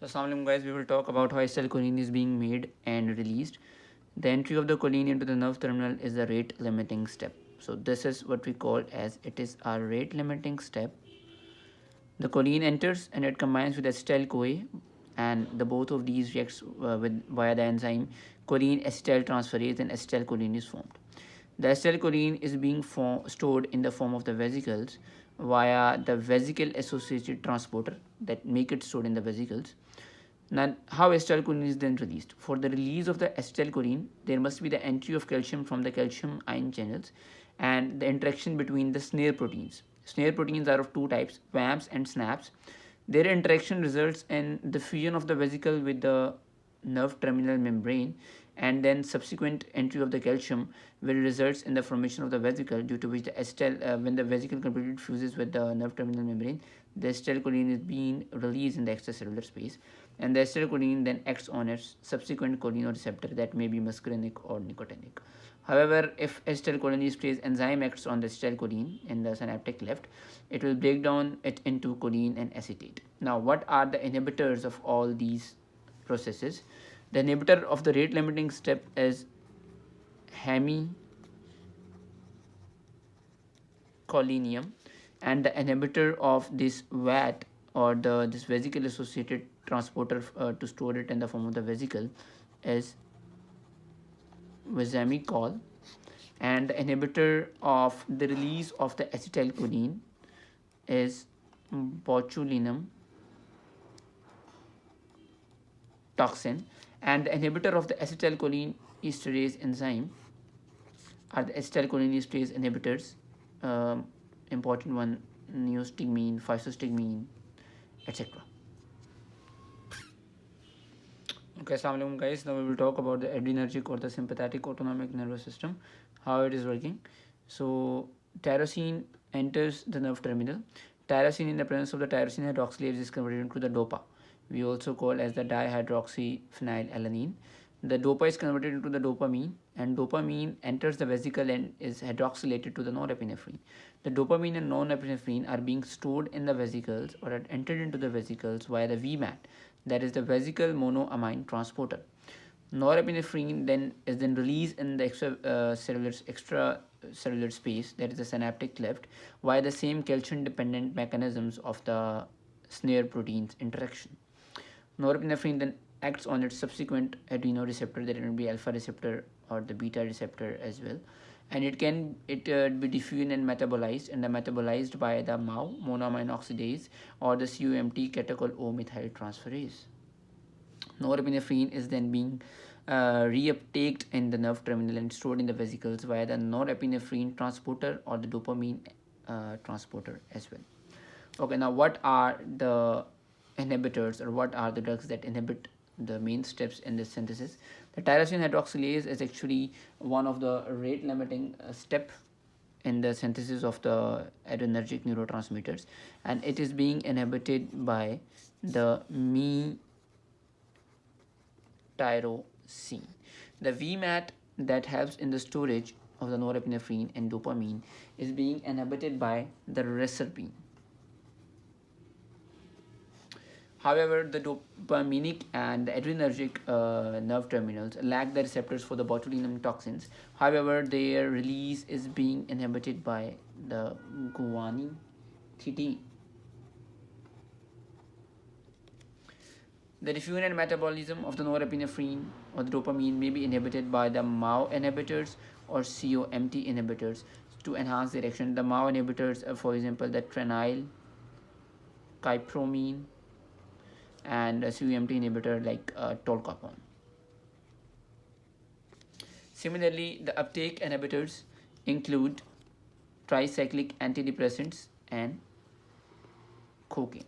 So, assalamualaikum guys, we will talk about how acetylcholine is being made and released. The entry of the choline into the nerve terminal is the rate limiting step. So, this is what we call as it is a rate limiting step. The choline enters and it combines with acetyl-CoA, and the both of these reacts with via the enzyme choline acetyl transferase, and acetylcholine is formed. The acetylcholine is being stored in the form of the vesicles via the vesicle associated transporter that make it stored in the vesicles. Now, how acetylcholine is then released? For the release of the acetylcholine, there must be the entry of calcium from the calcium ion channels and the interaction between the snare proteins. Snare proteins are of two types, VAMPs and SNAPs. Their interaction results in the fusion of the vesicle with the nerve terminal membrane, and then subsequent entry of the calcium will results in the formation of the vesicle, due to which the when the vesicle completely fuses with the nerve terminal membrane, the acetylcholine is being released in the extracellular space, and the acetylcholine then acts on its subsequent cholinereceptor that may be muscarinic or nicotinic. However, if acetylcholinesterase enzyme acts on the acetylcholine in the synaptic cleft, it will break down it into choline and acetate. Now, what are the inhibitors of all these processes? The inhibitor of the rate limiting step is hemicolinium, and the inhibitor of this VAT or this vesicle associated transporter to store it in the form of the vesicle is vasamicol, and the inhibitor of the release of the acetylcholine is botulinum toxin, and the inhibitor of the acetylcholine esterase enzyme are the acetylcholinesterase inhibitors, important one, neostigmine, physostigmine, etc. Okay, assalamualaikum guys. Now we will talk about the adrenergic or the sympathetic autonomic nervous system, how it is working. So tyrosine enters the nerve terminal. Tyrosine, in the presence of the tyrosine hydroxylase, is converted into the DOPA. We also call as the dihydroxyphenylalanine. The DOPA is converted into the dopamine, and dopamine enters the vesicle and is hydroxylated to the norepinephrine. The dopamine and norepinephrine are being stored in the vesicles or are entered into the vesicles via the VMAT, that is the vesicle monoamine transporter. Norepinephrine then is then released in the extracellular space, that is the synaptic cleft, via the same calcium dependent mechanisms of the snare proteins interaction. Norepinephrine then acts on its subsequent adrenoreceptor, that it will be alpha receptor or the beta receptor as well, and it can be diffused and metabolized, and metabolized by the MAO, monoamine oxidase, or the COMT, catechol O methyl transferase. Norepinephrine is then being reuptaked in the nerve terminal and stored in the vesicles via the norepinephrine transporter or the dopamine transporter as well. Okay, now what are the inhibitors, or what are the drugs that inhibit the main steps in this synthesis? The tyrosine hydroxylase is actually one of the rate limiting step in the synthesis of the adrenergic neurotransmitters, and it is being inhibited by the tyrosine. The VMAT that helps in the storage of the norepinephrine and dopamine is being inhibited by the reserpine. However, the dopaminic and the adrenergic nerve terminals lack the receptors for the botulinum toxins. However, their release is being inhibited by the guanine. The diffusion and metabolism of the norepinephrine or the dopamine may be inhibited by the MAO inhibitors or COMT inhibitors to enhance their action. The MAO inhibitors are, for example, the trenyl, kypromine, and a COMT inhibitor like tolcapone. Similarly, the uptake inhibitors include tricyclic antidepressants and cocaine.